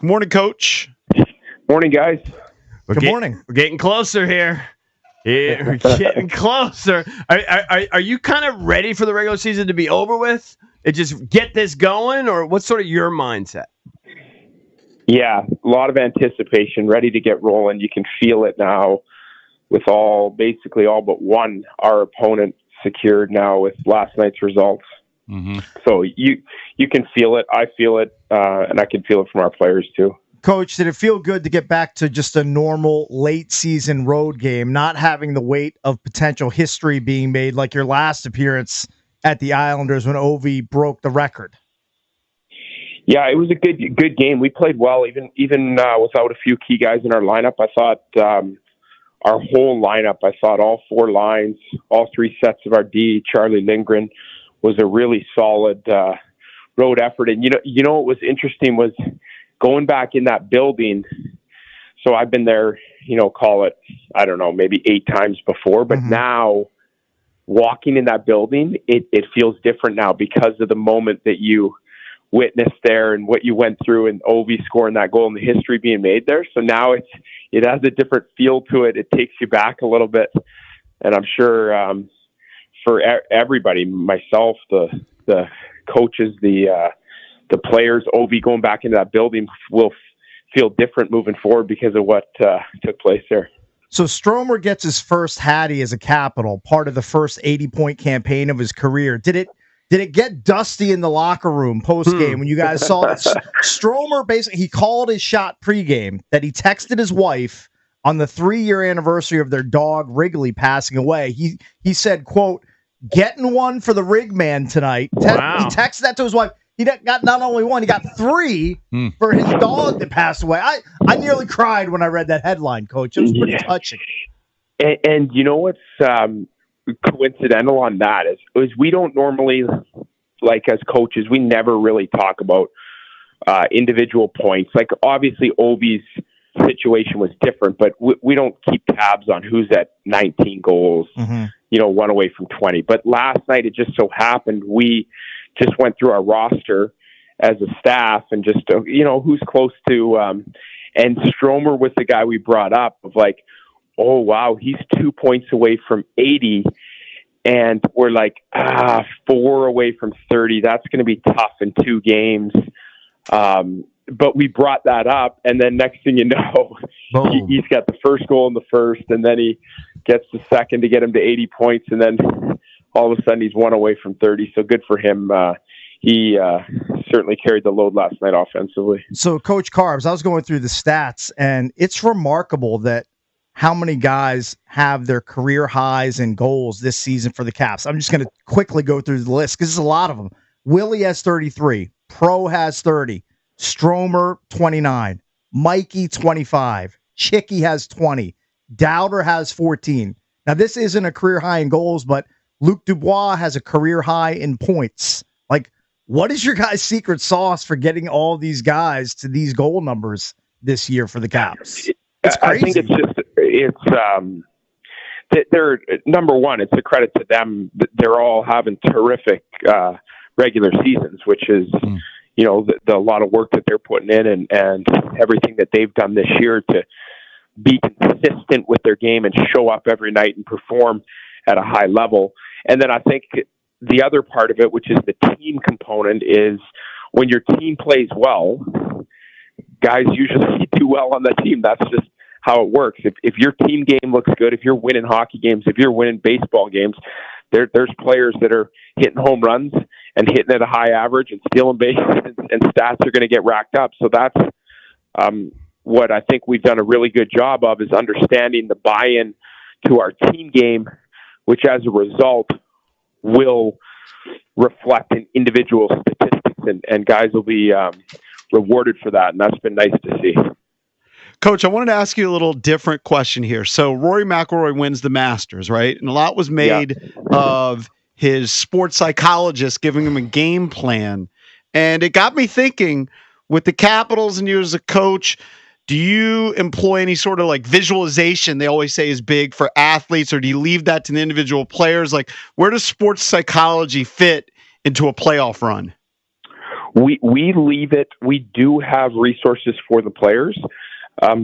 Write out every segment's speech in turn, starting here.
Good morning, Coach. Morning, guys. Good morning. We're getting closer here. Yeah, we're getting closer. Are you kind of ready for the regular season to be over with? And just get this going, or what's sort of your mindset? Yeah, a lot of anticipation, ready to get rolling. You can feel it now with basically all but one, our opponent secured now with last night's results. Mm-hmm. So you can feel it. I feel it, and I can feel it from our players too. Coach, did it feel good to get back to just a normal late season road game, not having the weight of potential history being made like your last appearance at the Islanders when Ovi broke the record? Yeah, it was a good game. We played well, even without a few key guys in our lineup. I thought our whole lineup, all four lines, all three sets of our D, Charlie Lindgren, was a really solid road effort. And you know what was interesting was going back in that building. So I've been there, call it, I don't know, maybe 8 times before, but now walking in that building, it feels different now because of the moment that you witnessed there and what you went through and Ovi scoring that goal and the history being made there. So now it has a different feel to it. It takes you back a little bit. And I'm sure for everybody, myself, the coaches, the players, Ovi going back into that building will feel different moving forward because of what took place there. So Strome gets his first Hattie as a Capital, part of the first 80-point campaign of his career. Did it get dusty in the locker room post-game when you guys saw it? Strome basically, he called his shot pregame that he texted his wife on the 3-year anniversary of their dog Wrigley passing away. He said, quote, "Getting one for the Rig Man tonight." Wow. He texted that to his wife. He got not only one, he got 3 for his dog that passed away. I nearly cried when I read that headline, Coach. It was pretty touching. And you know what's coincidental on that is we don't normally, like as coaches, we never really talk about individual points. Like obviously Ovi's situation was different, but we don't keep tabs on who's at 19 goals, one away from 20. But last night it just so happened we just went through our roster as a staff and just, who's close to, and Strome was the guy we brought up of like, oh, wow, he's 2 points away from 80. And we're like, 4 away from 30. That's going to be tough in 2 games. But we brought that up. And then next thing you know, he's got the first goal in the first. And then he gets the second to get him to 80 points. And then all of a sudden he's 1 away from 30. So good for him. He certainly carried the load last night offensively. So, Coach Carbs, I was going through the stats, and it's remarkable that how many guys have their career highs and goals this season for the Caps. I'm just going to quickly go through the list because there's a lot of them. Willie has 33. Pro has 30. Stromer, 29. Mikey, 25. Chicky has 20. Dowder has 14. Now, this isn't a career high in goals, but Luc Dubois has a career high in points. Like, what is your guys' secret sauce for getting all these guys to these goal numbers this year for the Caps? It's crazy. I think they're number one. It's a credit to them. They're all having terrific regular seasons, which is the lot of work that they're putting in and everything that they've done this year to be consistent with their game and show up every night and perform at a high level. And then I think the other part of it, which is the team component, is when your team plays well, guys usually do well on the team. That's just how it works. If your team game looks good, if you're winning hockey games, if you're winning baseball games, there's players that are hitting home runs and hitting at a high average and stealing bases, and stats are going to get racked up. So that's what I think we've done a really good job of, is understanding the buy-in to our team game, which as a result will reflect in individual statistics, and guys will be rewarded for that. And that's been nice to see. Coach, I wanted to ask you a little different question here. So Rory McIlroy wins the Masters, right? And a lot was made of his sports psychologist giving him a game plan. And it got me thinking, with the Capitals and you as a coach, do you employ any sort of like visualization they always say is big for athletes, or do you leave that to the individual players? Like, where does sports psychology fit into a playoff run? we leave it. We do have resources for the players.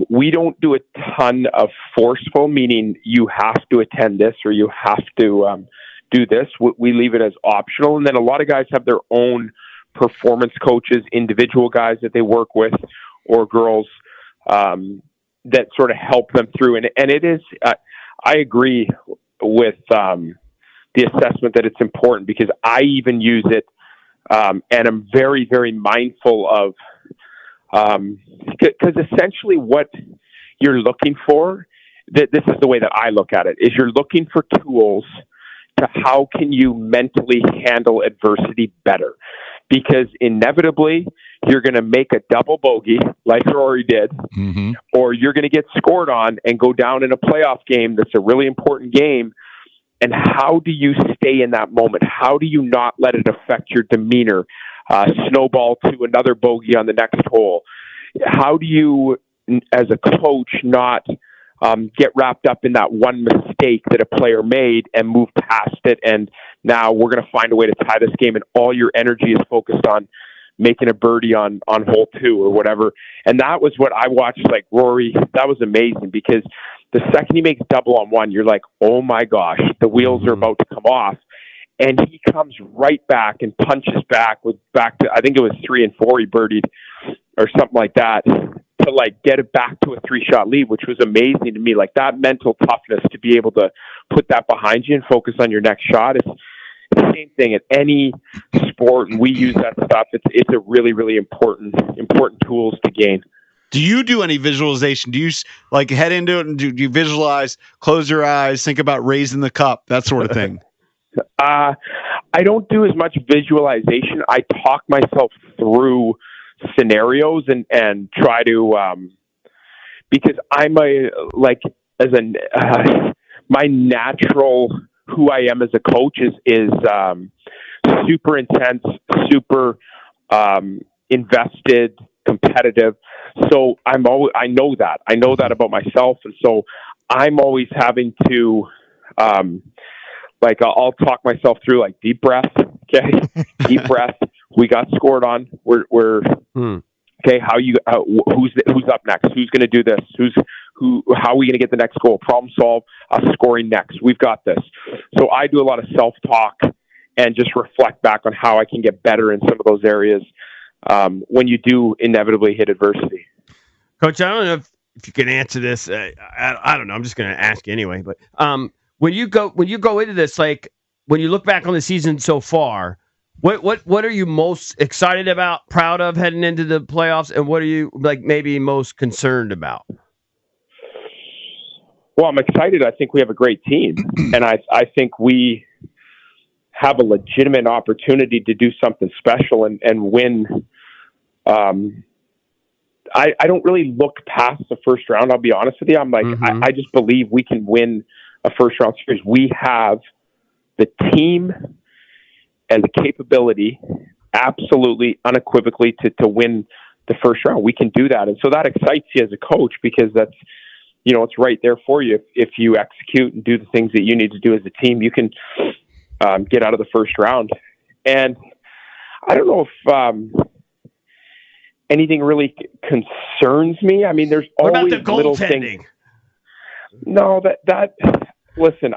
We don't do a ton of forceful, meaning you have to attend this or you have to do this. We leave it as optional. And then a lot of guys have their own performance coaches, individual guys that they work with, or girls that sort of help them through. And it is, I agree with the assessment that it's important, because I even use it, and I'm very, very mindful of, because essentially what you're looking for, this is the way that I look at it, is you're looking for tools to how can you mentally handle adversity better. Because inevitably you're going to make a double bogey like Rory did, or you're going to get scored on and go down in a playoff game that's a really important game. And how do you stay in that moment? How do you not let it affect your demeanor, snowball to another bogey on the next hole? How do you, as a coach, not get wrapped up in that one mistake that a player made and move past it, and now we're going to find a way to tie this game, and all your energy is focused on making a birdie on hole 2 or whatever? And that was what I watched, like Rory. That was amazing, because the second he makes double on one, you're like, oh my gosh, the wheels are about to come off. And he comes right back and punches back to, I think it was 3 and 4 he birdied or something like that, to like get it back to a 3-shot lead, which was amazing to me. Like, that mental toughness to be able to put that behind you and focus on your next shot is the same thing at any sport. And we use that stuff. It's a really, really important tools to gain. Do you do any visualization? Do you like head into it and do you visualize, close your eyes, think about raising the cup, that sort of thing? I don't do as much visualization. I talk myself through scenarios and try to, because I'm my natural, who I am as a coach is super intense, super invested, competitive. So I know that about myself. And so I'm always having to, I'll talk myself through, like, deep breath. Okay. Deep breath. We got scored on. We're okay. Who's up next? Who's going to do this? How are we going to get the next goal? Problem solve. Scoring next. We've got this. So I do a lot of self-talk and just reflect back on how I can get better in some of those areas when you do inevitably hit adversity. Coach, I don't know if you can answer this. I don't know. I'm just going to ask you anyway. But when you go into this, like, when you look back on the season so far, what are you most excited about, proud of heading into the playoffs, and what are you maybe most concerned about? Well, I'm excited. I think we have a great team, and I think we have a legitimate opportunity to do something special and win. I don't really look past the first round. I'll be honest with you. I'm like, I just believe we can win a first round series. We have the team and the capability, absolutely, unequivocally, to win the first round. We can do that. And so that excites you as a coach, because that's, it's right there for you. If you execute and do the things that you need to do as a team, you can get out of the first round. And I don't know if anything really concerns me. I mean, there's what always about the little goaltending? things. No, listen,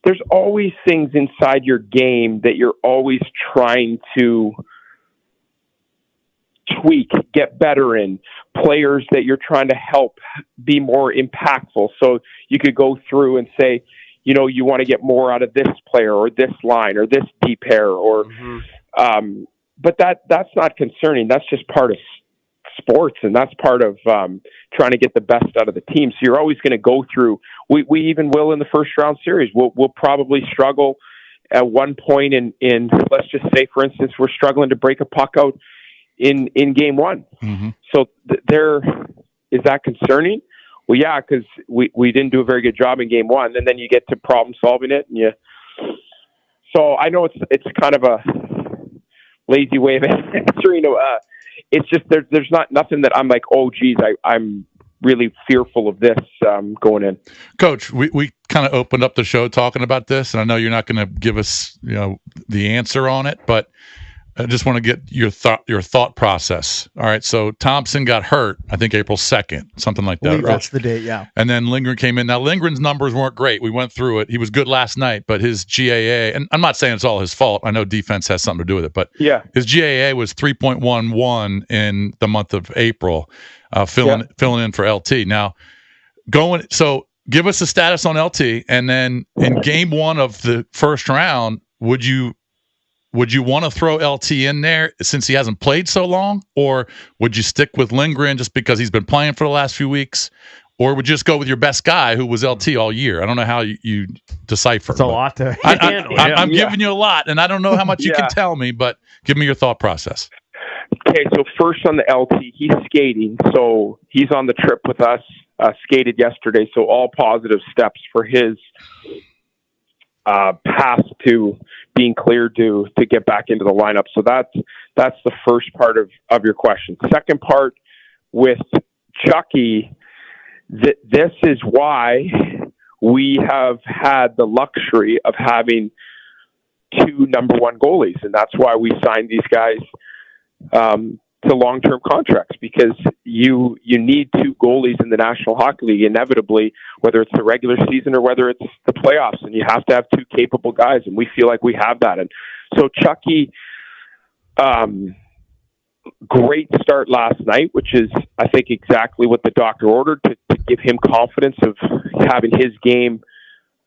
there's always things inside your game that you're always trying to tweak, get better in, players that you're trying to help be more impactful. So you could go through and say, you want to get more out of this player or this line or this deep pair or, but that's not concerning. That's just part of sports, and that's part of trying to get the best out of the team. So you're always going to go through. We even will in the first round series. We'll probably struggle at one point in let's just say, for instance, we're struggling to break a puck out in game one. So there is that concerning. Well, yeah, because we didn't do a very good job in game one, and then you get to problem solving it, and so I know it's kind of a lazy way of answering. It's just there's nothing that I'm like, oh geez, I'm really fearful of this going in. Coach, we kind of opened up the show talking about this, and I know you're not going to give us the answer on it, but I just want to get your thought process. All right, so Thompson got hurt, I think April 2nd, something like that. Right? That's the date, yeah. And then Lindgren came in. Now, Lindgren's numbers weren't great. We went through it. He was good last night, but his GAA, and I'm not saying it's all his fault. I know defense has something to do with it, but his GAA was 3.11 in the month of April, filling in for LT. Now, so give us the status on LT, and then in game one of the first round, would you want to throw LT in there since he hasn't played so long, or would you stick with Lindgren just because he's been playing for the last few weeks, or would you just go with your best guy who was LT all year? I don't know how you decipher. It's a lot to handle. I'm giving you a lot, and I don't know how much you can tell me, but give me your thought process. Okay, so first on the LT, he's skating, so he's on the trip with us, skated yesterday, so all positive steps for his path to being cleared to get back into the lineup. So that's the first part of your question. Second part with Chucky, this is why we have had the luxury of having two number one goalies, and that's why we signed these guys to long-term contracts, because you need two goalies in the National Hockey League inevitably, whether it's the regular season or whether it's the playoffs, and you have to have two capable guys, and we feel like we have that. And so Chucky, great start last night, which is, I think, exactly what the doctor ordered to give him confidence of having his game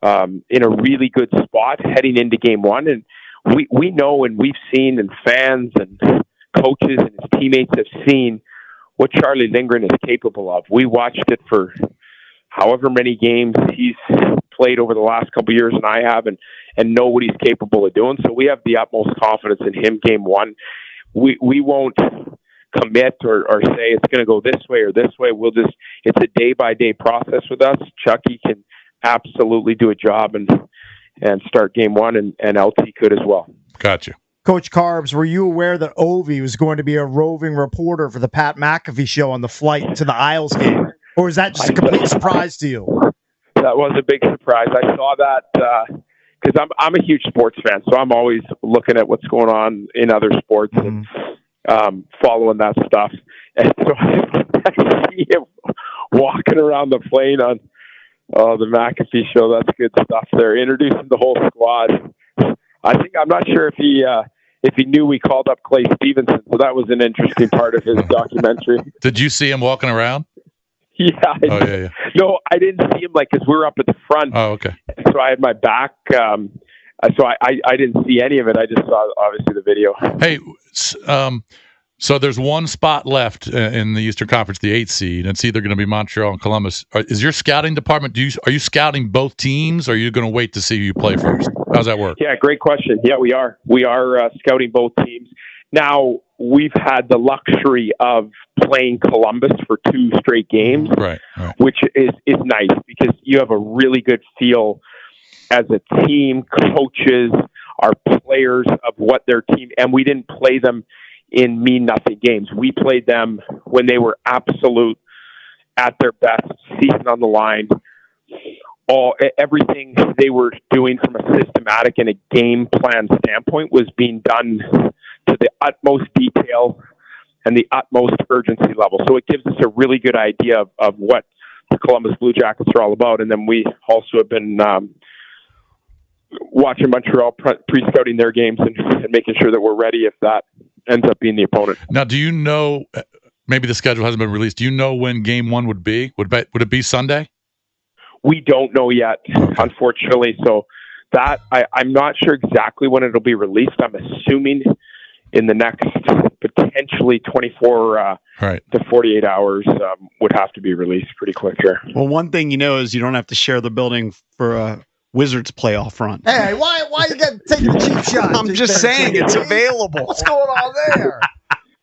in a really good spot heading into game one. And we know, and we've seen, and fans and coaches and his teammates have seen what Charlie Lindgren is capable of. We watched it for however many games he's played over the last couple of years, and I have, and know what he's capable of doing. So we have the utmost confidence in him game one. We won't commit or say it's going to go this way or this way. It's a day-by-day process with us. Chucky can absolutely do a job and start game one, and LT could as well. Gotcha. Coach Carbs, were you aware that Ovi was going to be a roving reporter for the Pat McAfee show on the flight to the Isles game? Or was that just a complete surprise to you? That was a big surprise. I saw that because I'm a huge sports fan, so I'm always looking at what's going on in other sports and following that stuff. And so I see him walking around the plane on the McAfee show. That's good stuff there. Introducing the whole squad. I'm not sure if he knew we called up Clay Stevenson, so that was an interesting part of his documentary. Did you see him walking around? Yeah. Yeah. No, I didn't see him because we were up at the front. Oh, okay. So I had my back. So I didn't see any of it. I just saw obviously the video. Hey, so there's one spot left in the Eastern Conference, the 8th seed. It's either going to be Montreal and Columbus. Is your scouting department? Are you scouting both teams? Or are you going to wait to see who you play first? How's that work? Yeah, great question. Yeah, we are. We are scouting both teams. Now, we've had the luxury of playing Columbus for 2 straight games, right. Which is nice because you have a really good feel as a team, coaches, our players of what their team, and we didn't play them in mean-nothing games. We played them when they were absolute at their best, season on the line. Everything they were doing from a systematic and a game plan standpoint was being done to the utmost detail and the utmost urgency level. So it gives us a really good idea of what the Columbus Blue Jackets are all about. And then we also have been watching Montreal pre-scouting their games and making sure that we're ready if that ends up being the opponent. Now, do you know, maybe the schedule hasn't been released, do you know when game one would be? Would it be Sunday? We don't know yet, unfortunately. So that I'm not sure exactly when it'll be released. I'm assuming in the next potentially 24 to 48 hours would have to be released pretty quick here. Well, one thing you know is you don't have to share the building for a Wizards playoff run. Hey, why you got to take the cheap shot? I'm just saying it's available. What's going on there?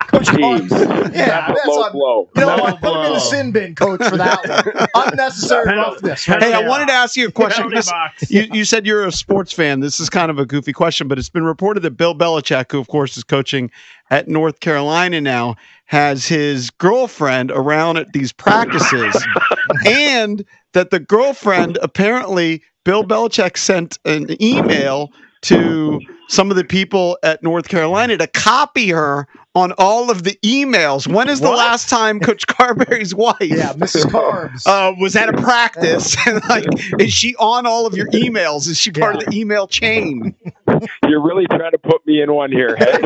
Coach Carbs. Yeah, that's low blow. You know what? Put him in the sin bin, Coach, for that one. Unnecessary roughness. Hey, I wanted to ask you a question. You said you're a sports fan. This is kind of a goofy question, but it's been reported that Bill Belichick, who of course is coaching at North Carolina now, has his girlfriend around at these practices, and that the girlfriend apparently Bill Belichick sent an email to some of the people at North Carolina to copy her on all of the emails. When is the last time Coach Carbery's wife, Mrs. Carbs, was at a practice? And like, is she on all of your emails? Is she part of the email chain? You're really trying to put me in one here, hey?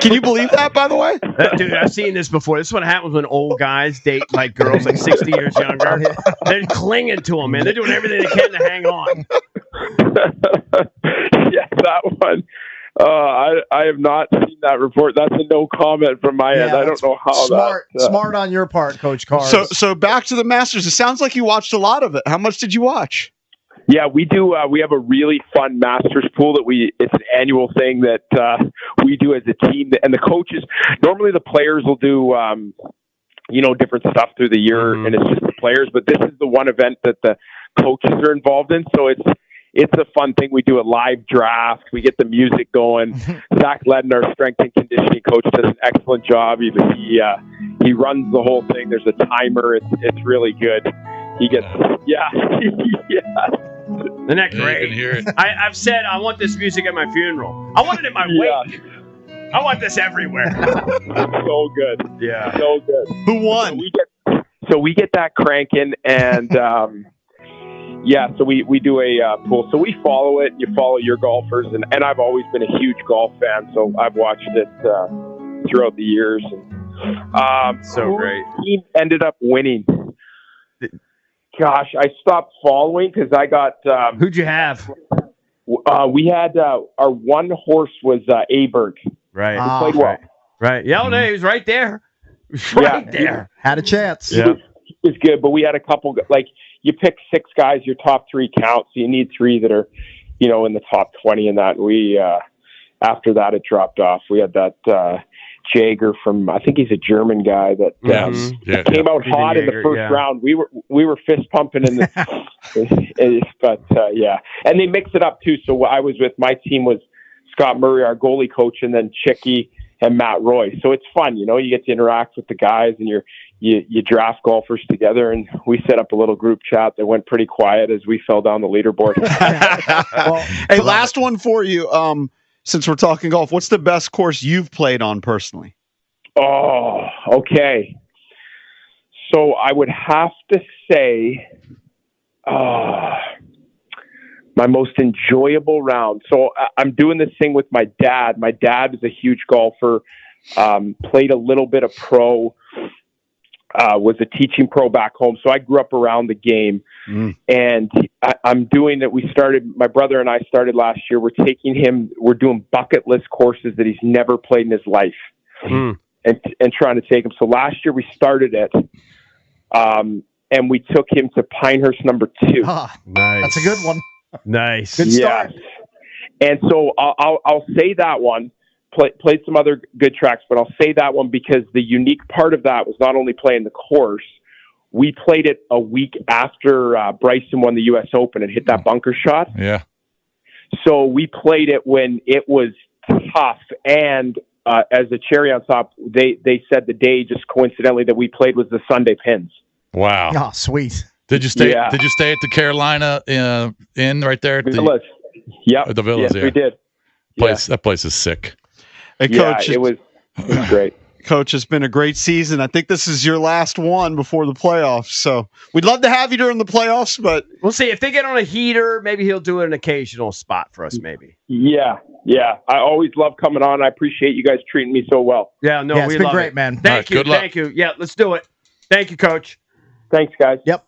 Can you believe that, by the way? Dude, I've seen this before. This is what happens when old guys date like girls like 60 years younger. They're clinging to them, man. They're doing everything they can to hang on. Yeah, that one. I have not seen that report. That's a no comment from my end. I don't know how smart on your part, Coach Carr. So back to the Masters. It sounds like you watched a lot of it. How much did you watch? Yeah, we do. We have a really fun Masters pool it's an annual thing that we do as a team. And the coaches, normally the players will do, different stuff through the year, and it's just the players. But this is the one event that the coaches are involved in. So it's a fun thing. We do a live draft. We get the music going. Zach Ledden, our strength and conditioning coach, does an excellent job. He runs the whole thing. There's a timer. It's really good. He gets yeah. Isn't that great? You can hear it. I've said I want this music at my funeral. I want it at my wake. I want this everywhere. So good. Yeah. So good. Who won? So we get that cranking, and so we do a pool. So we follow it. You follow your golfers, and I've always been a huge golf fan, so I've watched it throughout the years. And, so great. Team ended up winning. Gosh, I stopped following because I got. Who'd you have? We had our one horse was Aberg. Right. He played well. Right. Yeah, no, he was right there. There. Had a chance. Yeah. He was good, but we had a couple. Like you pick 6 guys, your top 3 count. So you need 3 that are, in the top 20. And that we after that it dropped off. We had that. Jager from, I think he's a German guy that came out hot in the first round. We were fist pumping in the, and they mix it up too. So I was with, my team was Scott Murray, our goalie coach, and then Chicky and Matt Roy. So it's fun, you get to interact with the guys, and you draft golfers together. And we set up a little group chat that went pretty quiet as we fell down the leaderboard. Hey, last one for you. Since we're talking golf, what's the best course you've played on personally? Oh, okay. So I would have to say my most enjoyable round. So I'm doing this thing with my dad. My dad is a huge golfer, played a little bit of pro, was a teaching pro back home. So I grew up around the game. And I'm doing it. My brother and I started last year. We're doing bucket list courses that he's never played in his life and trying to take him. So last year we started it and we took him to Pinehurst number 2. Nice. That's a good one. Nice. Good start. Yes. And so I'll say that one. Played some other good tracks, but I'll say that one because the unique part of that was not only playing the course, we played it a week after Bryson won the U.S. Open and hit that bunker shot. Yeah. So we played it when it was tough. And as a cherry on top, they said the day just coincidentally that we played was the Sunday Pins. Wow. Oh, sweet. Did you stay? Yeah. Did you stay at the Carolina Inn right there? At Villas. Yeah. The Villas. Yes, we did. That place is sick. Hey, Coach, it was great. Coach, it's been a great season. I think this is your last one before the playoffs. So we'd love to have you during the playoffs, but we'll see. If they get on a heater, maybe he'll do an occasional spot for us, maybe. Yeah. I always love coming on. I appreciate you guys treating me so well. Yeah, no, it's been great, man. Thank you. Yeah, let's do it. Thank you, Coach. Thanks, guys. Yep.